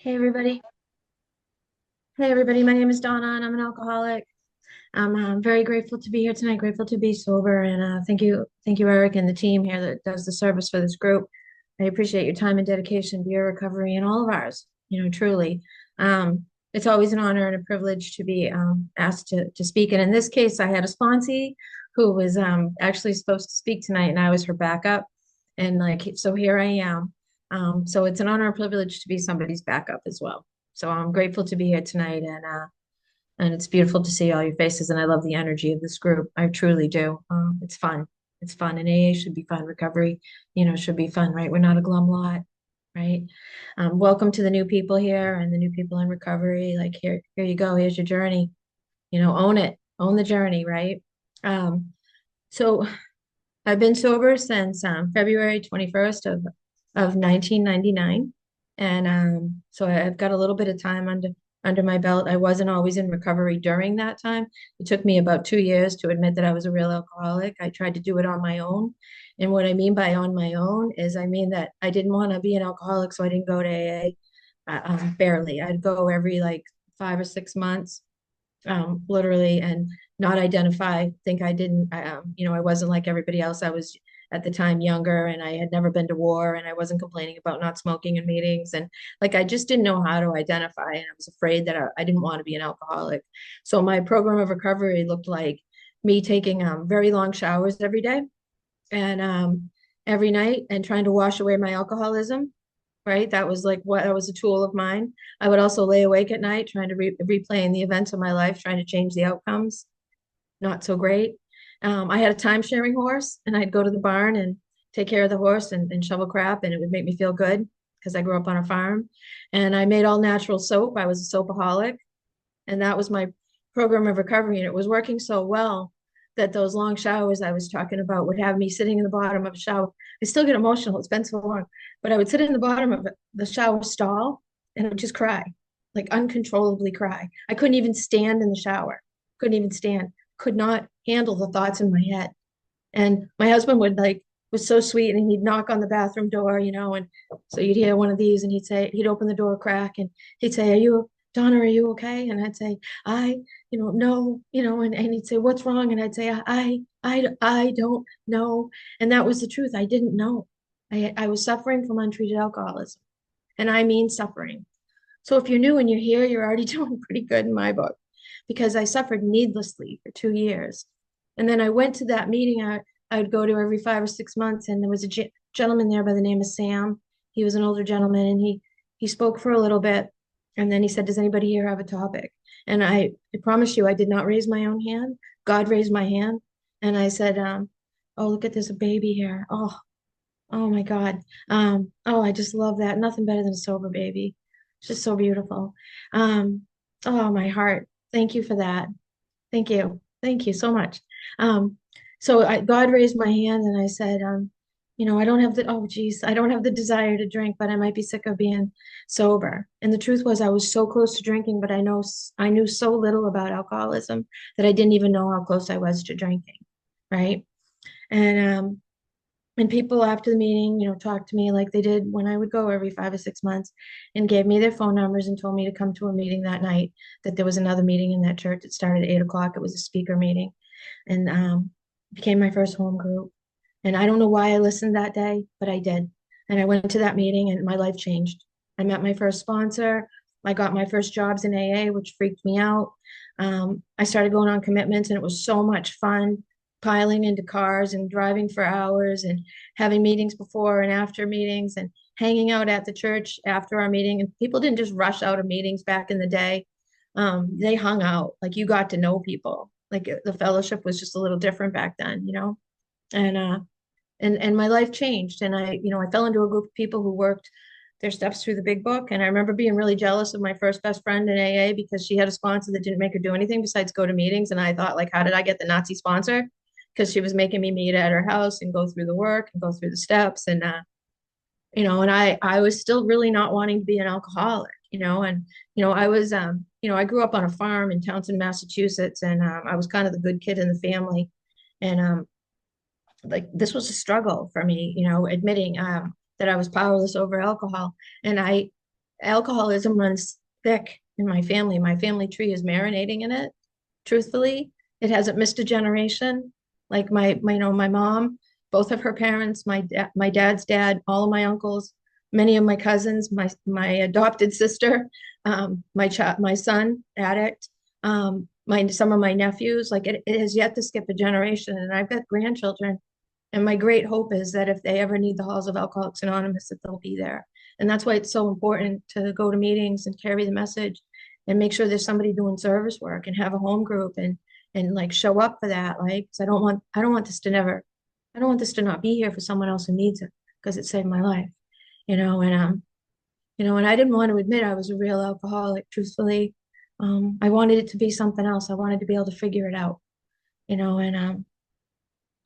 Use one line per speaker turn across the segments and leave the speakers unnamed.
Hey everybody. Hey everybody. My name is Donna and I'm an alcoholic. I'm very grateful to be here tonight, grateful to be sober. And thank you, Eric, and the team here that does the service for this group. I appreciate your time and dedication to your recovery and all of ours, truly. It's always an honor and a privilege to be asked to speak. And in this case, I had a sponsee who was actually supposed to speak tonight, and I was her backup. And so here I am. So it's an honor and privilege to be somebody's backup as well. So I'm grateful to be here tonight, and it's beautiful to see all your faces. And I love the energy of this group. I truly do. It's fun. It's fun. And AA should be fun. Recovery, should be fun, right? We're not a glum lot, right? Welcome to the new people here and the new people in recovery. Like here you go. Here's your journey. Own it. Own the journey, right? Um, so I've been sober since February 21st of 1999. And so I've got a little bit of time under my belt. I wasn't always in recovery during that time. It took me about 2 years to admit that I was a real alcoholic. I tried to do it on my own. And what I mean by on my own is I mean that I didn't want to be an alcoholic, so I didn't go to AA barely. I'd go every like 5 or 6 months, literally, and not identify, think I didn't, I wasn't like everybody else. I was at the time younger and I had never been to war and I wasn't complaining about not smoking in meetings. And like, I just didn't know how to identify. And I was afraid that I didn't want to be an alcoholic. So my program of recovery looked like me taking very long showers every day and every night and trying to wash away my alcoholism, right? That was like what that was a tool of mine. I would also lay awake at night trying to replaying the events of my life, trying to change the outcomes. Not so great. I had a time sharing horse, and I'd go to the barn and take care of the horse and shovel crap, and it would make me feel good because I grew up on a farm. And I made all natural soap. I was a soapaholic, and that was my program of recovery. And it was working so well that those long showers I was talking about would have me sitting in the bottom of a shower. I still get emotional. It's been so long, but I would sit in the bottom of the shower stall and I would just cry, like uncontrollably cry. I couldn't even stand in the shower. Couldn't even stand. Could not handle the thoughts in my head. And my husband was so sweet, and he'd knock on the bathroom door, and so you'd hear one of these and he'd open the door crack and he'd say, Donna, are you okay? And I'd say, no, and he'd say, what's wrong? And I'd say, I don't know. And that was the truth. I didn't know. I was suffering from untreated alcoholism. And I mean suffering. So if you're new and you're here, you're already doing pretty good in my book because I suffered needlessly for 2 years. And then I went to that meeting I would go to every 5 or 6 months, and there was a gentleman there by the name of Sam. He was an older gentleman, and he spoke for a little bit, and then he said, "Does anybody here have a topic?" And I promise you, I did not raise my own hand. God raised my hand, and I said, "Oh, look at this, a baby here. Oh my God. Oh, I just love that. Nothing better than a sober baby. It's just so beautiful. Um, oh, my heart. Thank you for that. Thank you. Thank you so much. Um, God raised my hand and I said, I don't have oh geez, I don't have the desire to drink, but I might be sick of being sober. And the truth was I was so close to drinking, but I knew so little about alcoholism that I didn't even know how close I was to drinking. Right. And and people after the meeting, talked to me like they did when I would go every 5 or 6 months and gave me their phone numbers and told me to come to a meeting that night, that there was another meeting in that church. It started at 8 o'clock. It was a speaker meeting and became my first home group. And I don't know why I listened that day, but I did. And I went to that meeting and my life changed. I met my first sponsor. I got my first jobs in AA, which freaked me out. I started going on commitments and it was so much fun piling into cars and driving for hours and having meetings before and after meetings and hanging out at the church after our meeting. And people didn't just rush out of meetings back in the day. They hung out, like you got to know people. Like the fellowship was just a little different back then, and and my life changed. And I fell into a group of people who worked their steps through the big book. And I remember being really jealous of my first best friend in AA because she had a sponsor that didn't make her do anything besides go to meetings. And I thought, like, how did I get the Nazi sponsor? Because she was making me meet at her house and go through the work and go through the steps. And and I was still really not wanting to be an alcoholic, and I was I grew up on a farm in Townsend, Massachusetts, and I was kind of the good kid in the family. And like this was a struggle for me, admitting that I was powerless over alcohol. And alcoholism runs thick in my family. My family tree is marinating in it. Truthfully, it hasn't missed a generation. Like my mom, both of her parents, my dad's dad, all of my uncles, many of my cousins, my adopted sister, my son, addict, my some of my nephews. Like it has yet to skip a generation, and I've got grandchildren. And my great hope is that if they ever need the halls of Alcoholics Anonymous, that they'll be there. And that's why it's so important to go to meetings and carry the message and make sure there's somebody doing service work and have a home group and like show up for that. Like, 'cause I don't want this to never, I don't want this to not be here for someone else who needs it because it saved my life, and I didn't want to admit I was a real alcoholic, truthfully. I wanted it to be something else. I wanted to be able to figure it out, and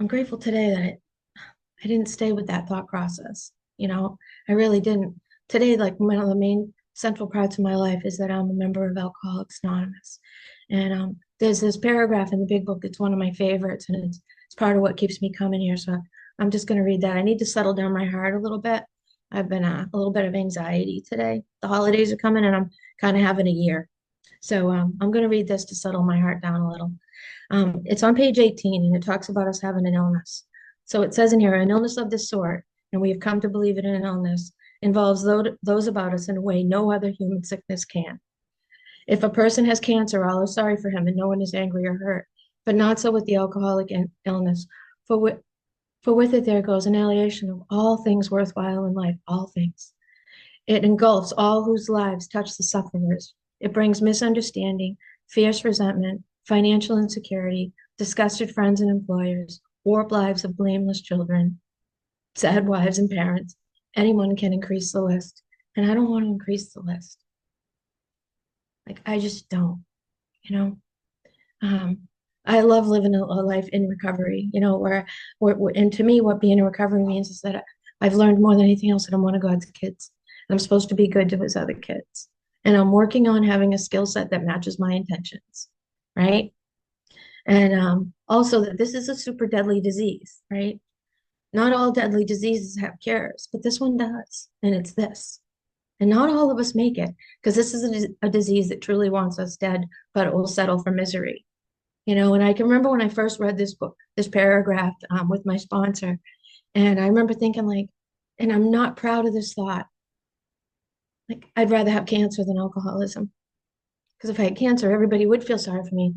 I'm grateful today that I didn't stay with that thought process. I really didn't. Today, like one of the main central parts of my life is that I'm a member of Alcoholics Anonymous. And there's this paragraph in the big book. It's one of my favorites, and it's part of what keeps me coming here. So I'm just going to read that. I need to settle down my heart a little bit. I've been a little bit of anxiety today. The holidays are coming, and I'm kind of having a year. So I'm going to read this to settle my heart down a little. It's on page 18, and it talks about us having an illness. So it says in here, an illness of this sort, and we have come to believe it in an illness, involves those about us in a way no other human sickness can. If a person has cancer, all are sorry for him, and no one is angry or hurt. But not so with the alcoholic illness. For, wi- for with it there goes annihilation of all things worthwhile in life, all things. It engulfs all whose lives touch the sufferers. It brings misunderstanding, fierce resentment, financial insecurity, disgusted friends and employers, warped lives of blameless children, sad wives and parents. Anyone can increase the list. And I don't want to increase the list. Like, I just don't, you know? Um, I love living a life in recovery, and to me, what being in recovery means is that I've learned more than anything else that I'm one of God's kids. And I'm supposed to be good to his other kids. And I'm working on having a skill set that matches my intentions, right? And also that this is a super deadly disease, right? Not all deadly diseases have cures, but this one does. And it's this. And not all of us make it because this is a disease that truly wants us dead, but it will settle for misery. And I can remember when I first read this book, this paragraph with my sponsor, and I remember thinking like, and I'm not proud of this thought. Like, I'd rather have cancer than alcoholism. Because if I had cancer, everybody would feel sorry for me.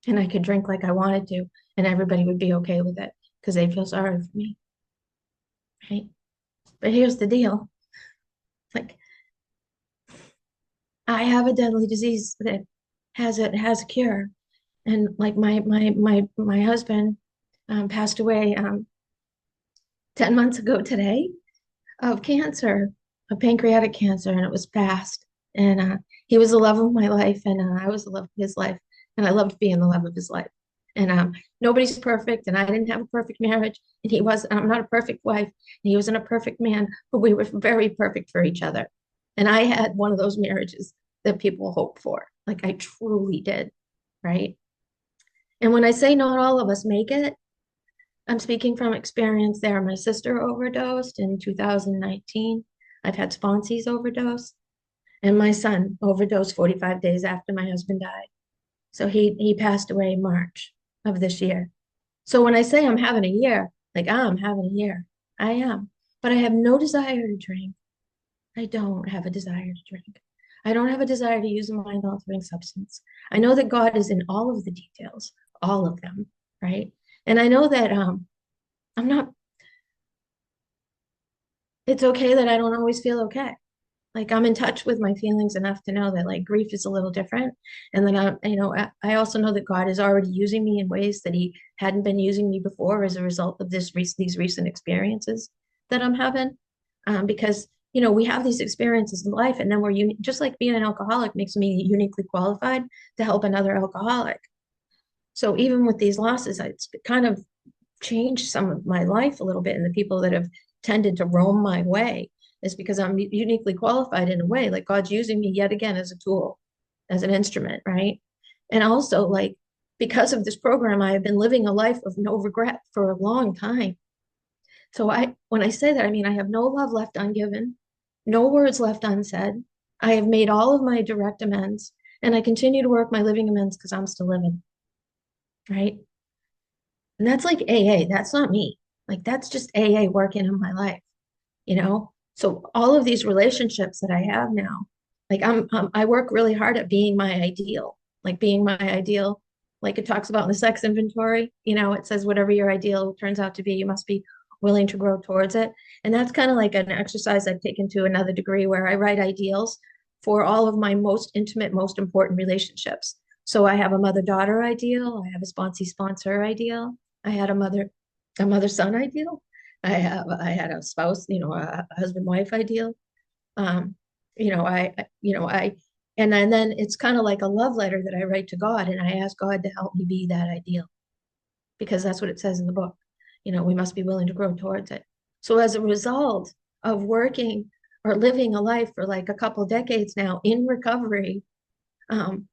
And I could drink like I wanted to, and everybody would be okay with it because they'd feel sorry for me. Right. But here's the deal. Like, I have a deadly disease that has a cure. And like my husband passed away 10 months ago today of cancer, of pancreatic cancer, and it was fast. And he was the love of my life, and I was the love of his life, and I loved being the love of his life. And nobody's perfect, and I didn't have a perfect marriage, and he was. I'm not a perfect wife, and he wasn't a perfect man, but we were very perfect for each other. And I had one of those marriages that people hope for, like I truly did, right? And when I say not all of us make it, I'm speaking from experience there. My sister overdosed in 2019. I've had sponsees overdose, and my son overdosed 45 days after my husband died. So he passed away March of this year. So when I say I'm having a year, like I'm having a year, I am. But I have no desire to drink. I don't have a desire to drink. I don't have a desire to use a mind-altering substance. I know that God is in all of the details, all of them, right? And I know that I'm not, it's okay that I don't always feel okay. Like I'm in touch with my feelings enough to know that like grief is a little different. And then I also know that God is already using me in ways that he hadn't been using me before as a result of these recent experiences that I'm having. Because, we have these experiences in life and then just like being an alcoholic makes me uniquely qualified to help another alcoholic. So even with these losses, it's kind of changed some of my life a little bit, and the people that have tended to roam my way is because I'm uniquely qualified in a way. Like God's using me yet again as a tool, as an instrument, right? And also, like, because of this program, I have been living a life of no regret for a long time. So when I say that, I mean I have no love left ungiven. no words left unsaid. I have made all of my direct amends, and I continue to work my living amends because I'm still living, right? And that's like AA. That's not me. Like that's just AA working in my life, you know? So all of these relationships that I have now, like I work really hard at being my ideal, like being my ideal. Like it talks about in the sex inventory, it says whatever your ideal turns out to be, you must be willing to grow towards it. And that's kind of like an exercise I've taken to another degree where I write ideals for all of my most intimate, most important relationships. So I have a mother-daughter ideal, I have a sponsee-sponsor ideal, I had a mother-son ideal, I had a spouse, a husband-wife ideal. Um, I and then it's kind of like a love letter that I write to God, and I ask God to help me be that ideal because that's what it says in the book. We must be willing to grow towards it. So as a result of working or living a life for like a couple decades now in recovery, um,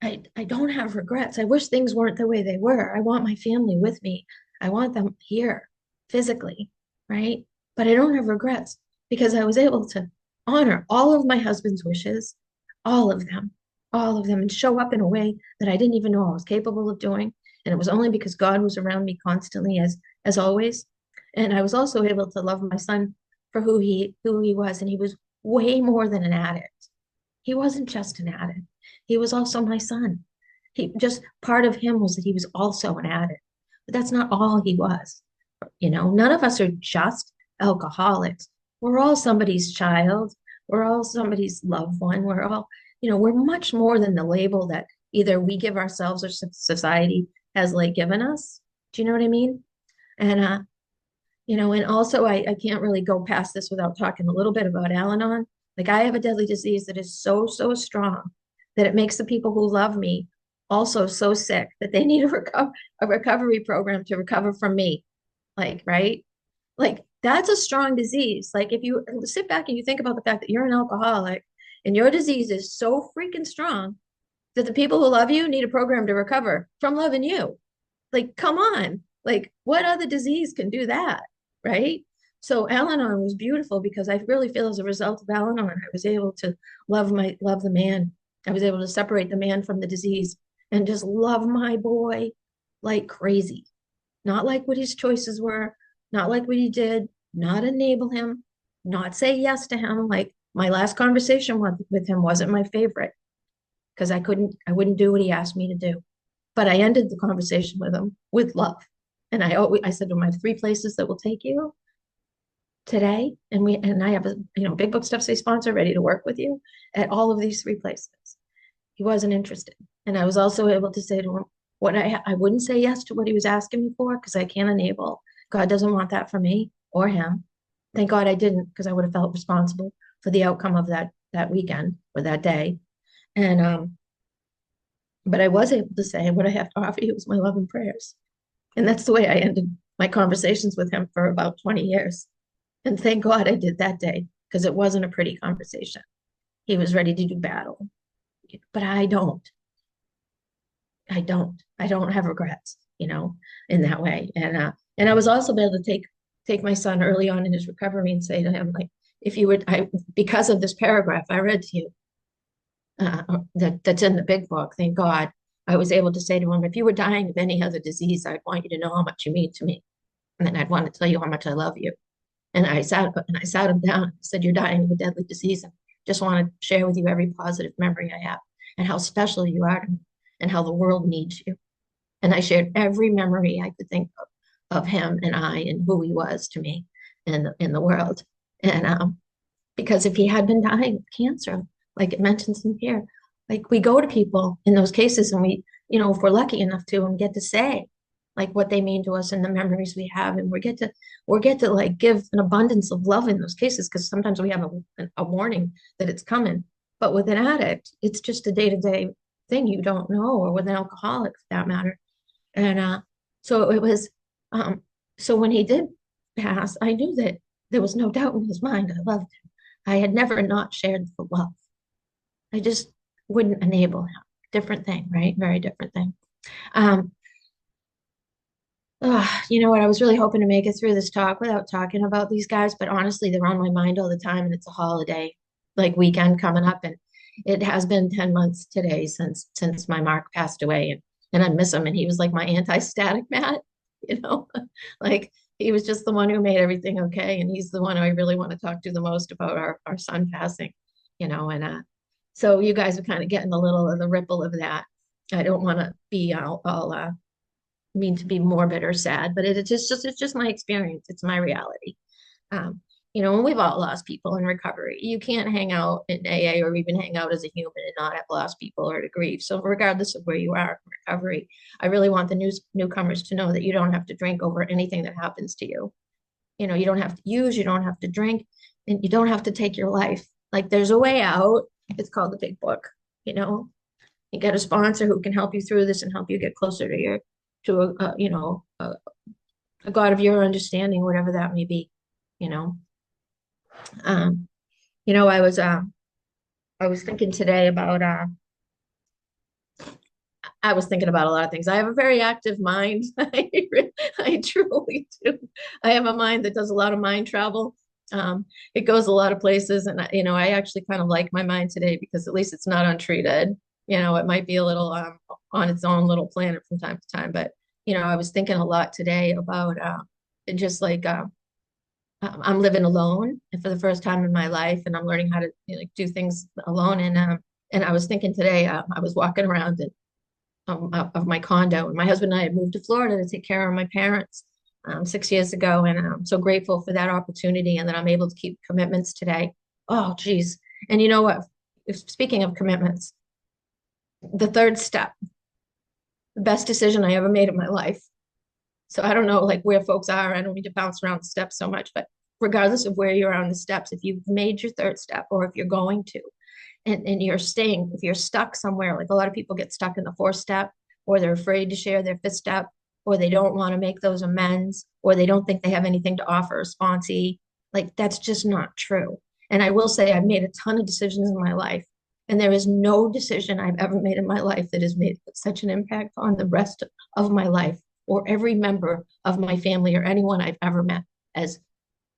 I don't have regrets. I wish things weren't the way they were. I want my family with me. I want them here physically, right? But I don't have regrets because I was able to honor all of my husband's wishes, all of them, all of them, and show up in a way that I didn't even know I was capable of doing. And it was only because God was around me constantly, as always. And I was also able to love my son for who he was, and he was way more than an addict. He wasn't just an addict. He was also my son. He just part of him was that he was also an addict, but that's not all he was. None of us are just alcoholics. We're all somebody's child. We're all somebody's loved one. We're much more than the label that either we give ourselves or society has like given us. Do you know what I mean? And also I can't really go past this without talking a little bit about Al-Anon. Like I have a deadly disease that is so, so strong that it makes the people who love me also so sick that they need a recovery program to recover from me. Like, right? Like that's a strong disease. Like if you sit back and you think about the fact that you're an alcoholic and your disease is so freaking strong that the people who love you need a program to recover from loving you. Like, come on. Like, what other disease can do that? Right. So Al-Anon was beautiful because I really feel as a result of Al-Anon, I was able to love the man. I was able to separate the man from the disease and just love my boy like crazy. Not like what his choices were, not like what he did, not enable him, not say yes to him. Like my last conversation with him wasn't my favorite because I wouldn't do what he asked me to do. But I ended the conversation with him with love. And I said to him, I have three places that will take you today. And I have a, Big Book Stuff Say sponsor ready to work with you at all of these three places. He wasn't interested. And I was also able to say to him, what I wouldn't say yes to what he was asking me for because I can't enable. God doesn't want that for me or him. Thank God I didn't because I would have felt responsible for the outcome of that weekend or that day. And but I was able to say what I have to offer you is my love and prayers. And that's the way I ended my conversations with him for about 20 years. And thank God I did that day because it wasn't a pretty conversation. He was ready to do battle, but I don't. I don't have regrets, in that way. And I was also able to take my son early on in his recovery and say to him, like, if you would, because of this paragraph I read to you, that's in the big book, thank God, I was able to say to him, if you were dying of any other disease, I'd want you to know how much you mean to me. And then I'd want to tell you how much I love you. And I sat him down and said, you're dying of a deadly disease. And just want to share with you every positive memory I have and how special you are to me and how the world needs you. And I shared every memory I could think of him and I and who he was to me in the world. And because if he had been dying of cancer, like it mentions in here, like we go to people in those cases and we, if we're lucky enough to and get to say like what they mean to us and the memories we have, and we get to like give an abundance of love in those cases because sometimes we have a warning that it's coming. But with an addict, it's just a day-to-day thing you don't know, or with an alcoholic for that matter. And so it was, so when he did pass, I knew that there was no doubt in his mind I loved him. I had never not shared the love. I just wouldn't enable him. Different thing, right? Very different thing. Um, You know what? I was really hoping to make it through this talk without talking about these guys, but honestly, they're on my mind all the time, and it's a holiday, like weekend coming up, and it has been 10 months today since my Mark passed away, and I miss him, and he was like my anti-static mat, you know, like he was just the one who made everything okay, and he's the one I really want to talk to the most about our son passing, and so you guys are kind of getting a little of the ripple of that. I don't want to be all mean to be morbid or sad, but it's just my experience. It's my reality. Um, and we've all lost people in recovery. You can't hang out in AA or even hang out as a human and not have lost people or to grieve. So regardless of where you are in recovery, I really want the newcomers to know that you don't have to drink over anything that happens to you. You don't have to use, you don't have to drink, and you don't have to take your life. Like there's a way out. It's called the big book. You know, you get a sponsor who can help you through this and help you get closer to a God of your understanding, whatever that may be, you know. Um, I was thinking today about I was thinking about a lot of things. I have a very active mind. I truly do. I have a mind that does a lot of mind travel. It goes a lot of places, and I actually kind of like my mind today because at least it's not untreated. It might be a little on its own little planet from time to time, but I was thinking a lot today about just like I'm living alone and for the first time in my life, and I'm learning how to do things alone. And I was thinking today, I was walking around and of my condo. And my husband and I had moved to Florida to take care of my parents 6 years ago. And I'm so grateful for that opportunity and that I'm able to keep commitments today. Oh, geez. And you know what? Speaking of commitments, the third step, the best decision I ever made in my life. So I don't know like where folks are. I don't need to bounce around the steps so much, but regardless of where you are on the steps, if you've made your third step or if you're going to, and you're staying, if you're stuck somewhere, like a lot of people get stuck in the fourth step, or they're afraid to share their fifth step, or they don't want to make those amends, or they don't think they have anything to offer a sponsee, like that's just not true. And I will say I've made a ton of decisions in my life, and there is no decision I've ever made in my life that has made such an impact on the rest of my life or every member of my family or anyone I've ever met as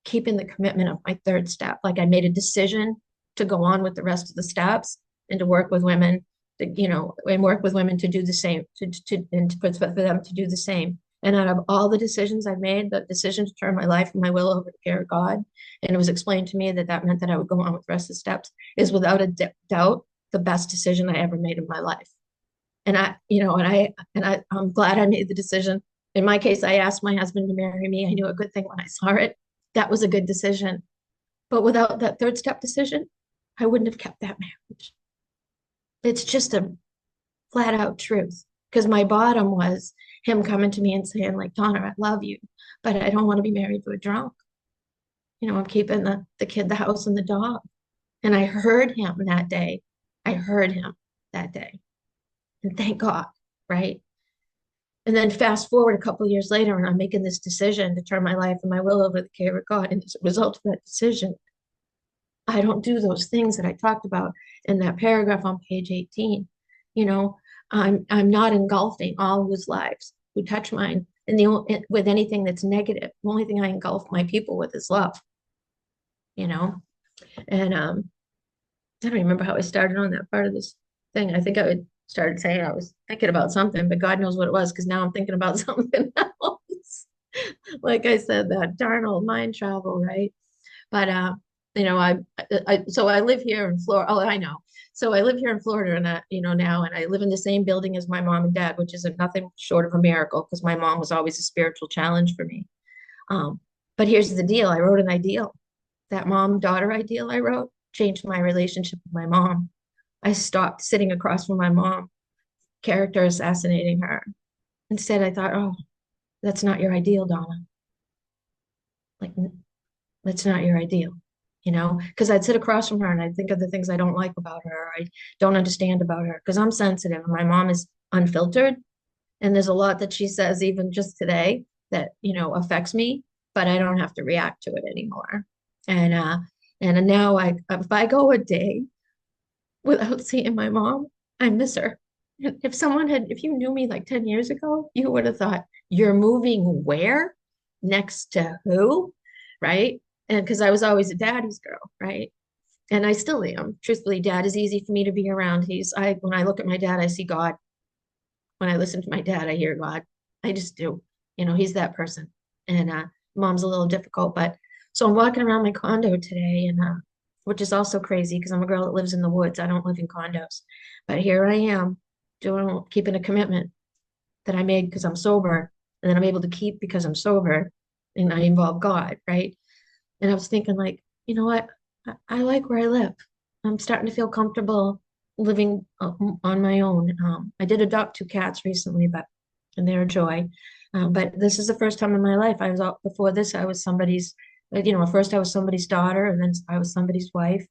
keeping the commitment of my third step. Like I made a decision to go on with the rest of the steps and to work with women, and work with women to do the same, and for them to do the same. And out of all the decisions I've made, the decision to turn my life and my will over to care of God, and it was explained to me that that meant that I would go on with the rest of the steps, is without a doubt the best decision I ever made in my life. And I'm glad I made the decision. In my case, I asked my husband to marry me. I knew a good thing when I saw it. That was a good decision. But without that third step decision, I wouldn't have kept that marriage. It's just a flat out truth. Because my bottom was him coming to me and saying, like, Donna, I love you, but I don't want to be married to a drunk. I'm keeping the kid, the house, and the dog. And I heard him that day. I heard him that day. And thank God, right? And then fast forward a couple of years later, and I'm making this decision to turn my life and my will over to the care of God. And as a result of that decision, I don't do those things that I talked about in that paragraph on page 18. You know, I'm not engulfing all whose lives who touch mine and with anything that's negative. The only thing I engulf my people with is love, you know. And I don't remember how I started on that part of this thing. I think I would started saying I was thinking about something, but God knows what it was because now I'm thinking about something else. Like I said, that darn old mind travel, right? But you know, so I live here in Florida. Oh, I know. So I live here in Florida, and now, and I live in the same building as my mom and dad, which is nothing short of a miracle because my mom was always a spiritual challenge for me. Um, but here's the deal: I wrote an ideal. That mom-daughter ideal I wrote changed my relationship with my mom. I stopped sitting across from my mom, character assassinating her. Instead, I thought, oh, that's not your ideal, Donna. Like, that's not your ideal, because I'd sit across from her and I'd think of the things I don't like about her, or I don't understand about her, because I'm sensitive and my mom is unfiltered. And there's a lot that she says, even just today, that, affects me, but I don't have to react to it anymore. And, and now if I go a day without seeing my mom, I miss her. If you knew me like 10 years ago, you would have thought, you're moving where? Next to who? Right? And because I was always a daddy's girl, right? And I still am. Truthfully, dad is easy for me to be around. When I look at my dad, I see God. When I listen to my dad, I hear God. I just do. He's that person. And mom's a little difficult, but so I'm walking around my condo today, and which is also crazy because I'm a girl that lives in the woods. I don't live in condos, but here I am keeping a commitment that I made because I'm sober, and then I'm able to keep because I'm sober, and I involve God, right? And I was thinking, like, you know what? I like where I live. I'm starting to feel comfortable living on my own. I did adopt two cats recently, and they're a joy. But this is the first time in my life I was out before this. I was first I was somebody's daughter, and then I was somebody's wife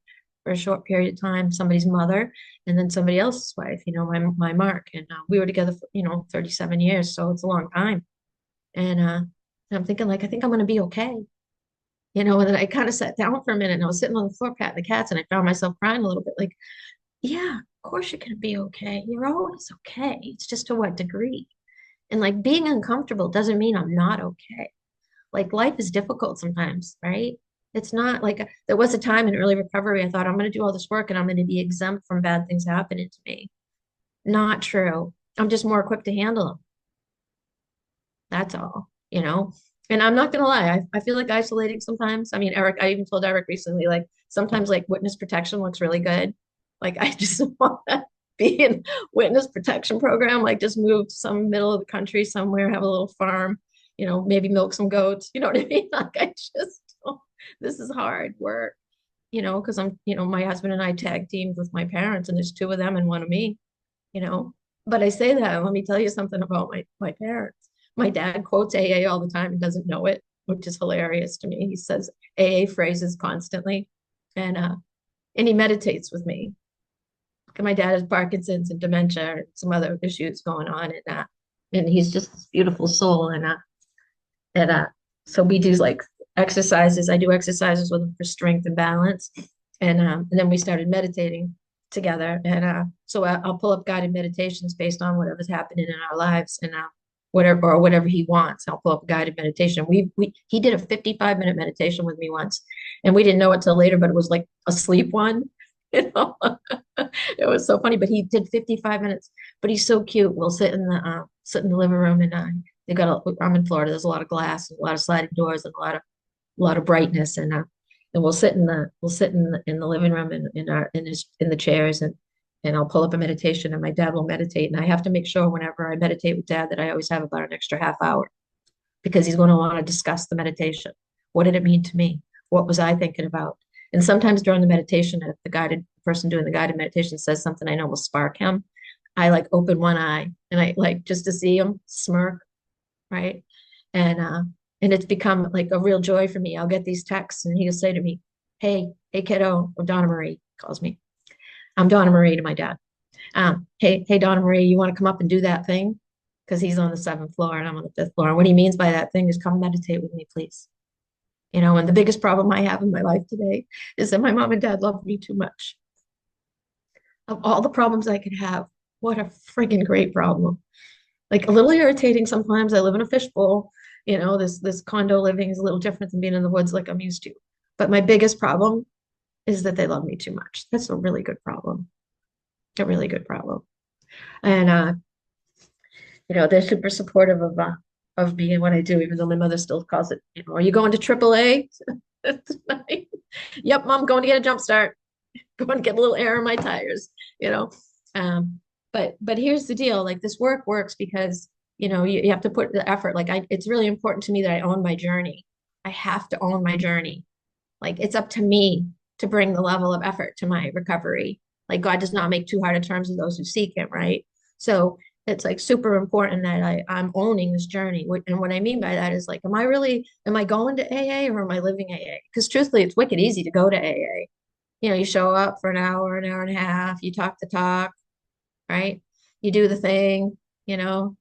for a short period of time, somebody's mother, and then somebody else's wife, my Mark. And we were together for, 37 years. So it's a long time. And I'm thinking, like, I think I'm going to be okay. And then I kind of sat down for a minute and I was sitting on the floor patting the cats and I found myself crying a little bit like, yeah, of course you're going to be okay. You're always okay. It's just to what degree? And like being uncomfortable doesn't mean I'm not okay. Like life is difficult sometimes, right? It's not like there was a time in early recovery I thought I'm going to do all this work and I'm going to be exempt from bad things happening to me. Not true. I'm just more equipped to handle them. That's all. And I'm not gonna lie, I feel like isolating sometimes. I mean, Eric, I even told Eric recently, like sometimes like witness protection looks really good. Like I just want to be in witness protection program, like just move to some middle of the country somewhere, have a little farm, maybe milk some goats. You know what I mean? Like I just this is hard work, because my husband and I tag teamed with my parents and there's two of them and one of me, you know. But I say that, let me tell you something about my parents. My dad quotes AA all the time and doesn't know it, which is hilarious to me. He says AA phrases constantly, and he meditates with me. My dad has Parkinson's and dementia and some other issues going on, and he's just this beautiful soul. And so we do like exercises. I do exercises with him for strength and balance, and then we started meditating together. And I'll pull up guided meditations based on whatever's happening in our lives, and whatever he wants. I'll pull up a guided meditation. He did a 55-minute meditation with me once, and we didn't know it till later, but it was like a sleep one. You know, it was so funny. But he did 55 minutes. But he's so cute. We'll sit in the living room, and I'm in Florida. There's a lot of glass, a lot of sliding doors, and a lot of brightness, and we'll sit in the living room in the chairs, and I'll pull up a meditation and my dad will meditate. And I have to make sure whenever I meditate with dad that I always have about an extra half hour because he's going to want to discuss the meditation. What did it mean to me? What was I thinking about? And sometimes during the meditation, if the guided person doing the guided meditation says something I know will spark him, I like open one eye and I like just to see him smirk, right? And it's become like a real joy for me. I'll get these texts and he'll say to me, hey kiddo, or Donna Marie calls me. I'm Donna Marie to my dad. Hey, Donna Marie, you want to come up and do that thing? Because he's on the seventh floor and I'm on the fifth floor. And what he means by that thing is come meditate with me, please. And the biggest problem I have in my life today is that my mom and dad love me too much. Of all the problems I could have, what a friggin' great problem. Like a little irritating sometimes. I live in a fishbowl. This condo living is a little different than being in the woods like I'm used to. But my biggest problem is that they love me too much. That's a really good problem. A really good problem. And they're super supportive of me and what I do, even though my mother still calls it, are you going to AAA tonight? Yep, mom, going to get a jump start. Going to get a little air in my tires, you know. But here's the deal, like this work works because you have to put the effort. Like it's really important to me that I own my journey. I have to own my journey. Like it's up to me to bring the level of effort to my recovery. Like God does not make too hard of terms of those who seek him, right? So it's like super important that I'm owning this journey. And what I mean by that is like, am I going to AA or am I living AA? Because truthfully, it's wicked easy to go to AA. You show up for an hour and a half, you talk the talk, right? You do the thing, you know,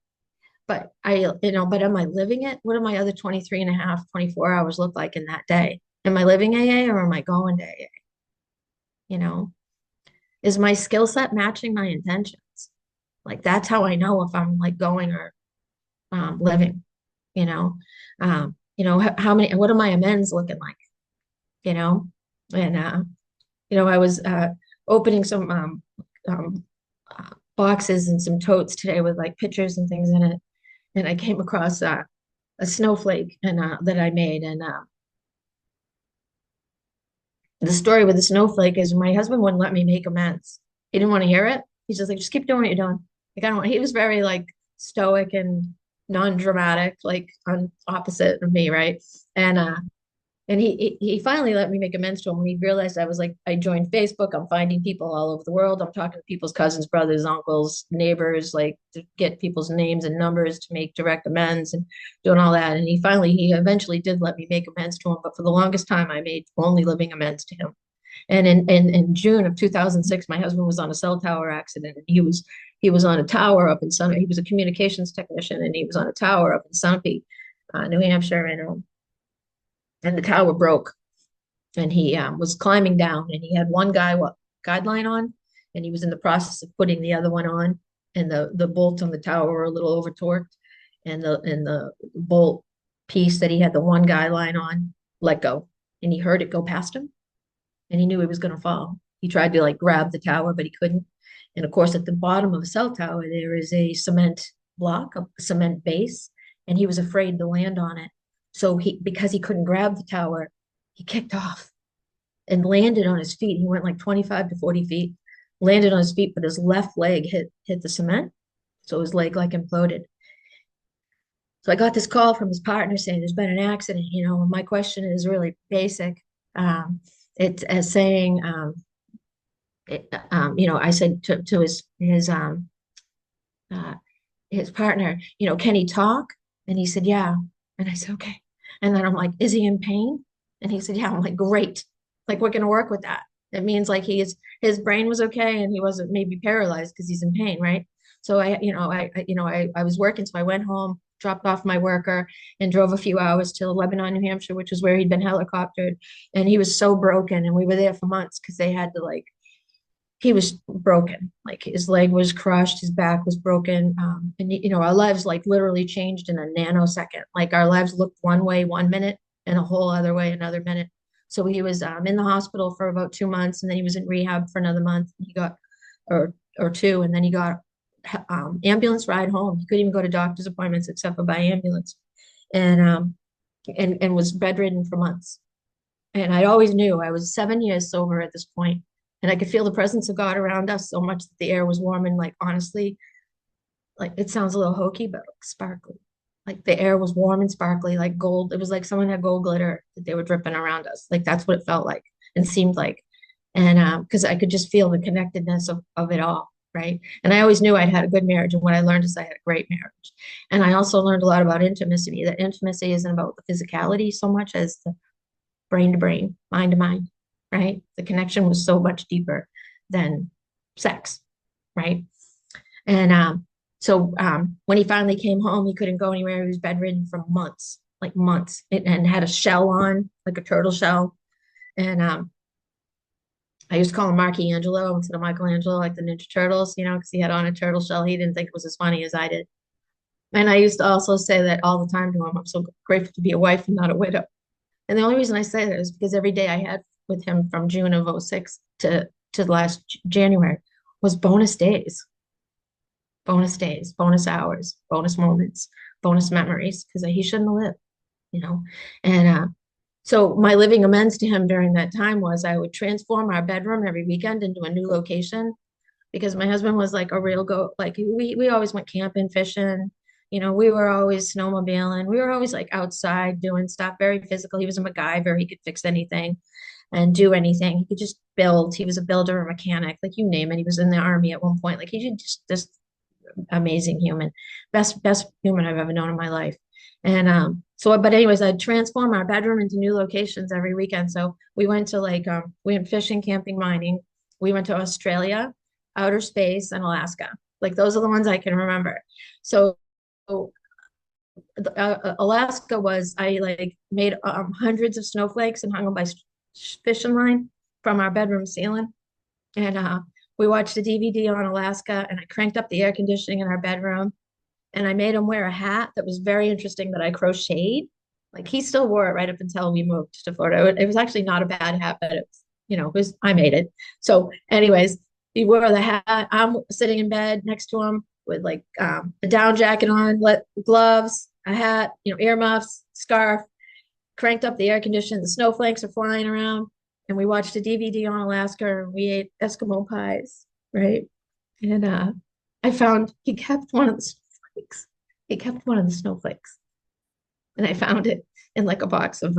but am I living it? What do my other 23 and a half, 24 hours look like in that day? Am I living AA or am I going to AA? You know, is my skill set matching my intentions? Like that's how I know if I'm like going or living, you know. How many, what are my amends looking like, you know? And I was opening some boxes and some totes today with like pictures and things in it, and I came across a snowflake and that I made, and the story with the snowflake is my husband wouldn't let me make amends. He didn't want to hear it. He's just like, just keep doing what you're doing. Like I don't want. He was very like stoic and non-dramatic, like on opposite of me, right? And he finally let me make amends to him when he realized I was like, I joined Facebook. I'm finding people all over the world. I'm talking to people's cousins, brothers, uncles, neighbors, like to get people's names and numbers to make direct amends and doing all that. And he eventually did let me make amends to him. But for the longest time, I made only living amends to him. And in June of 2006, my husband was on a cell tower accident, and he was on a tower up in Sun. He was a communications technician, and he was on a tower up in Sunapee, New Hampshire, and the tower broke, and he was climbing down, and he had one guideline on, and he was in the process of putting the other one on, and the bolts on the tower were a little over torqued, and the bolt piece that he had the one guideline on let go, and he heard it go past him, and he knew he was going to fall. He tried to like grab the tower, but he couldn't. And of course, at the bottom of a cell tower, there is a cement block, a cement base, and he was afraid to land on it. So because he couldn't grab the tower, he kicked off and landed on his feet. He went like 25 to 40 feet, landed on his feet, but his left leg hit the cement. So his leg like imploded. So I got this call from his partner saying there's been an accident, and my question is really basic. It's as saying, I said to uh, his partner, can he talk? And he said, yeah. And I said, okay. And then I'm like, is he in pain? And he said, yeah. I'm like, great. Like, we're going to work with that. It means like his brain was okay and he wasn't maybe paralyzed because he's in pain, right? So I was working, so I went home, dropped off my worker, and drove a few hours to Lebanon, New Hampshire, which was where he'd been helicoptered. And he was so broken, and we were there for months because they had to like he was broken. Like his leg was crushed, his back was broken. And our lives like literally changed in a nanosecond. Like our lives looked one way 1 minute and a whole other way another minute. So he was in the hospital for about 2 months, and then he was in rehab for another month. He got or two, and then he got ambulance ride home. He couldn't even go to doctor's appointments except for by ambulance, and and was bedridden for months. And I always knew I was 7 years sober at this point, and I could feel the presence of God around us so much that the air was warm and like honestly, like it sounds a little hokey, but like sparkly. Like the air was warm and sparkly, like gold. It was like someone had gold glitter that they were dripping around us. Like that's what it felt like and seemed like. And because I could just feel the connectedness of it all, right? And I always knew I'd had a good marriage. And what I learned is I had a great marriage. And I also learned a lot about intimacy, that intimacy isn't about the physicality so much as the brain to brain, mind to mind, right? The connection was so much deeper than sex, right? And when he finally came home, he couldn't go anywhere. He was bedridden for months, like months, and had a shell on, like a turtle shell. And I used to call him Marky Angelo instead of Michelangelo, like the Ninja Turtles, because he had on a turtle shell. He didn't think it was as funny as I did. And I used to also say that all the time to him. I'm so grateful to be a wife and not a widow. And the only reason I say that is because every day I had with him from June of '06 to last January was bonus days, bonus hours, bonus moments, bonus memories, because he shouldn't have lived, you know. And so my living amends to him during that time was I would transform our bedroom every weekend into a new location, because my husband was like a real go, like we always went camping, fishing, we were always snowmobiling. We were always like outside doing stuff, very physical. He was a MacGyver. He could fix anything and do anything. He could just build. He was a builder, a mechanic, like you name it. He was in the army at one point. Like he just this amazing human, best human I've ever known in my life. And but anyways, I'd transform our bedroom into new locations every weekend. So we went to we went fishing, camping, mining. We went to Australia, outer space, and Alaska. Like those are the ones I can remember. So Alaska was I like made hundreds of snowflakes and hung them by fishing line from our bedroom ceiling, and we watched a DVD on Alaska, and I cranked up the air conditioning in our bedroom, and I made him wear a hat that was very interesting that I crocheted. Like he still wore it right up until we moved to Florida. It was actually not a bad hat, but it was, it was, I made it. So, anyways, he wore the hat. I'm sitting in bed next to him with like a down jacket on, gloves, a hat, earmuffs, scarf, cranked up the air conditioning. The snowflakes are flying around, and we watched a DVD on Alaska, and we ate Eskimo pies, right? And I found he kept one of the snowflakes. He kept one of the snowflakes, and I found it in like a box of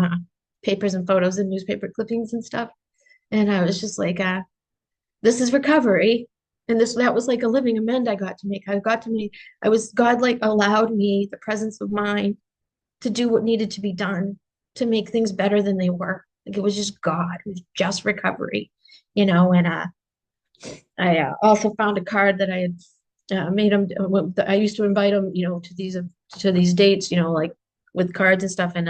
papers and photos and newspaper clippings and stuff. And I was just like, "This is recovery." And that was like a living amend I got to make. I got to make. God like allowed me the presence of mind to do what needed to be done to make things better than they were. Like it was just God. It was just recovery. And I also found a card that I had made him. I used to invite him, to these dates, like with cards and stuff. And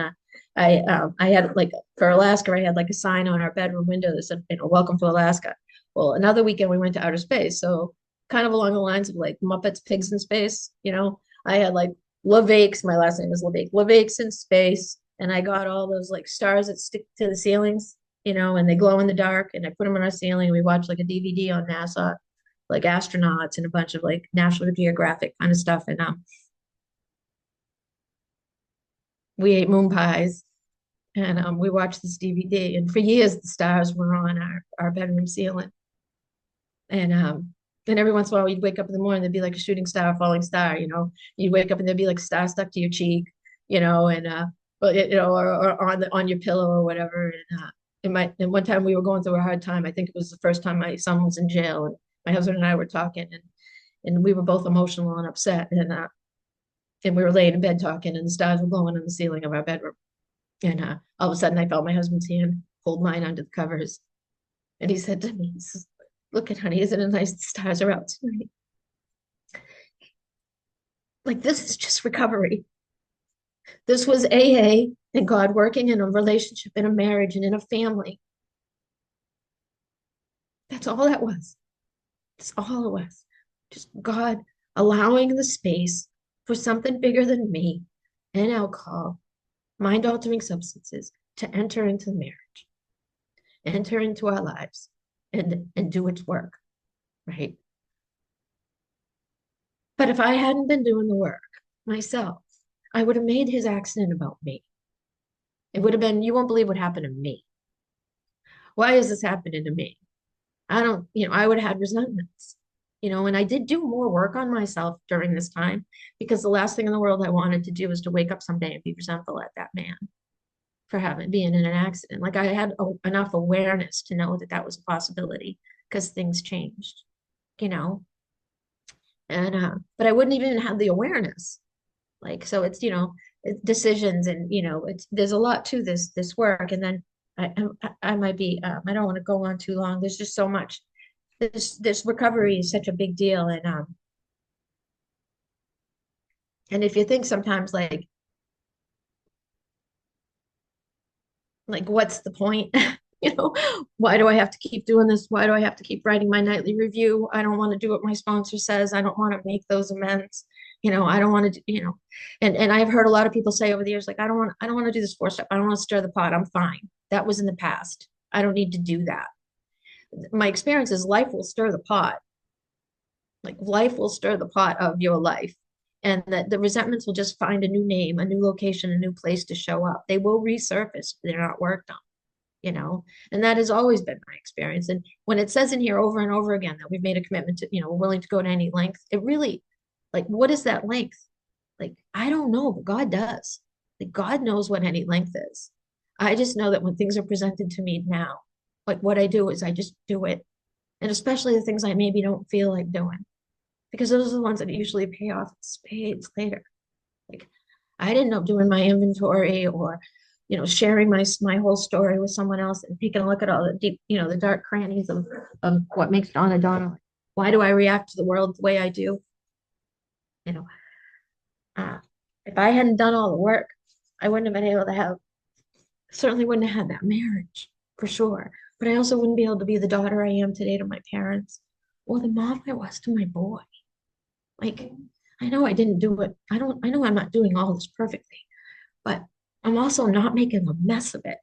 I had like for Alaska, I had like a sign on our bedroom window that said, "Welcome to Alaska." Well, another weekend we went to outer space, so kind of along the lines of like Muppets, Pigs in Space. I had like LeVake's. My last name is LeVake. LeVake's in space, and I got all those like stars that stick to the ceilings, and they glow in the dark. And I put them on our ceiling. We watched like a DVD on NASA, like astronauts and a bunch of like National Geographic kind of stuff. And we ate moon pies, and we watched this DVD. And for years, the stars were on our bedroom ceiling. And every once in a while, you'd wake up in the morning, there'd be like a shooting star, a falling star. You'd wake up and there'd be like a star stuck to your cheek, and but or on your pillow or whatever. And one time we were going through a hard time. I think it was the first time my son was in jail, and my husband and I were talking, and we were both emotional and upset, and we were laying in bed talking, and the stars were glowing on the ceiling of our bedroom. And all of a sudden, I felt my husband's hand hold mine under the covers, and he said to me, he says, "Look at honey, isn't it nice the stars are out tonight?" Like this is just recovery. This was AA and God working in a relationship, in a marriage, and in a family. That's all that was. That's all it was. Just God allowing the space for something bigger than me and alcohol, mind altering substances to enter into the marriage, enter into our lives, and do its work, right? But if I hadn't been doing the work myself, I would have made his accident about me. It would have been, "You won't believe what happened to me. Why is this happening to me?" I don't, I would have had resentments, and I did do more work on myself during this time because the last thing in the world I wanted to do was to wake up someday and be resentful at that man for being in an accident. Like I had enough awareness to know that that was a possibility because things changed, you know, and, but I wouldn't even have the awareness. Like, so it's, decisions and, there's a lot to this work. And then I might be, I don't want to go on too long. There's just so much. This recovery is such a big deal. And if you think sometimes like what's the point? Why do I have to keep doing this? Why do I have to keep writing my nightly review? I don't want to do what my sponsor says. I don't want to make those amends. I don't want to, and I've heard a lot of people say over the years, like, I don't want to do this 4 step. I don't want to stir the pot. I'm fine. That was in the past. I don't need to do that. My experience is life will stir the pot. Like life will stir the pot of your life. And that the resentments will just find a new name, a new location, a new place to show up. They will resurface if they're not worked on, and that has always been my experience. And when it says in here over and over again that we've made a commitment to, we're willing to go to any length, it really, like, what is that length? Like, I don't know, but God does. Like, God knows what any length is. I just know that when things are presented to me now, like what I do is I just do it. And especially the things I maybe don't feel like doing, because those are the ones that usually pay off in spades later. Like, I didn't know doing my inventory or, sharing my whole story with someone else and taking a look at all the deep, the dark crannies of what makes Donna Donna. Why do I react to the world the way I do? You know, uh, if I hadn't done all the work, I wouldn't have been able to certainly wouldn't have had that marriage for sure. But I also wouldn't be able to be the daughter I am today to my parents. or the mom I was to my boy. Like, I know I didn't do it. I know I'm not doing all this perfectly, but I'm also not making a mess of it,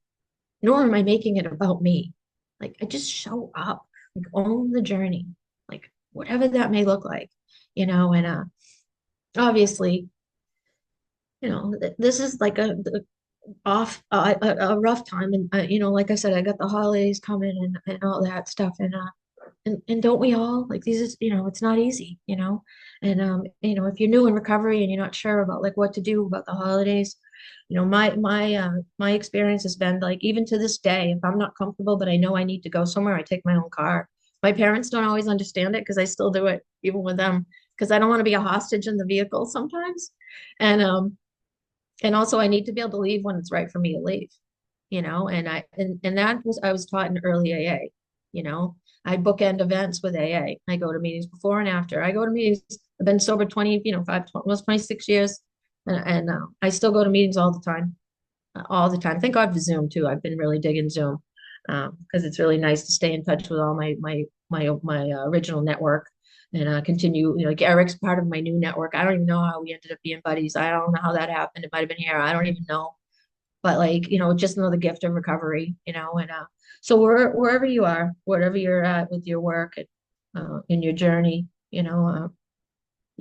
nor am I making it about me. Like, I just show up, like, own the journey, like, whatever that may look like, and obviously, this is like a rough time. And, like I said, I got the holidays coming and all that stuff. And don't we all like these is, it's not easy, and if you're new in recovery and you're not sure about like what to do about the holidays, my experience has been like, even to this day, if I'm not comfortable but I know I need to go somewhere, I take my own car. My parents don't always understand it because I still do it even with them, because I don't want to be a hostage in the vehicle sometimes. And also I need to be able to leave when it's right for me to leave, and that was, I was taught in early AA, you know. I bookend events with AA. I go to meetings before and after. I go to meetings. I've been sober 20, 5, almost 26 years. And I still go to meetings all the time. Thank God for Zoom too. I've been really digging Zoom because it's really nice to stay in touch with all my original network and continue. Like Eric's part of my new network. I don't even know how we ended up being buddies. I don't know how that happened. It might have been here. I don't even know. But like, just another gift of recovery, and so wherever you are, wherever you're at with your work and in your journey, you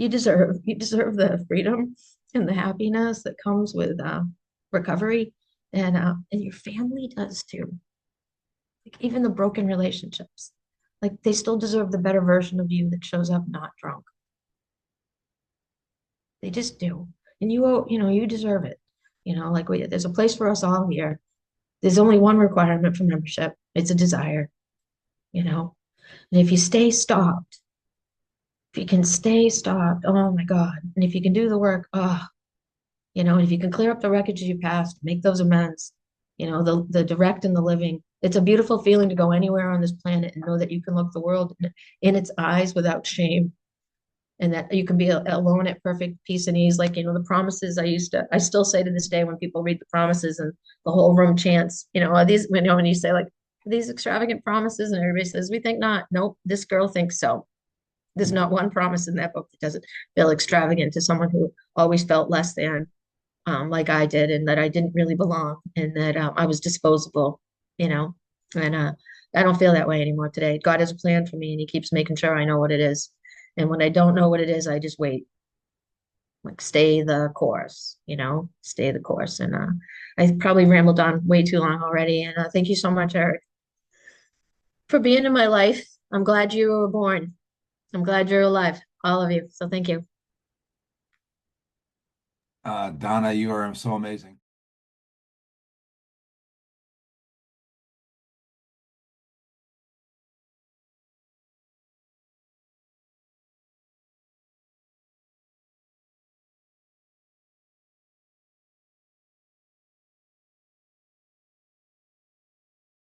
deserve the freedom and the happiness that comes with recovery, and your family does too. Like even the broken relationships, like they still deserve the better version of you that shows up not drunk. They just do, and you deserve it. Like there's a place for us all here. There's only one requirement for membership. It's a desire, you know. And if you stay stopped, if you can stay stopped, oh my God. And if you can do the work, and if you can clear up the wreckage of your past, make those amends, the direct and the living. It's a beautiful feeling to go anywhere on this planet and know that you can look the world in its eyes without shame, and that you can be alone at perfect peace and ease. Like, the promises I still say to this day when people read the promises and the whole room chants, are these, when you say like, "Are these extravagant promises?" And everybody says, "We think not." Nope, this girl thinks so. There's not one promise in that book that doesn't feel extravagant to someone who always felt less than, like I did, and that I didn't really belong, and that I was disposable, you know. And I don't feel that way anymore today. God has a plan for me, and He keeps making sure I know what it is. And when I don't know what it is, I just wait, like stay the course, stay the course. And I probably rambled on way too long already. And thank you so much, Eric, for being in my life. I'm glad you were born. I'm glad you're alive, all of you. So thank you.
Donna, you are so amazing.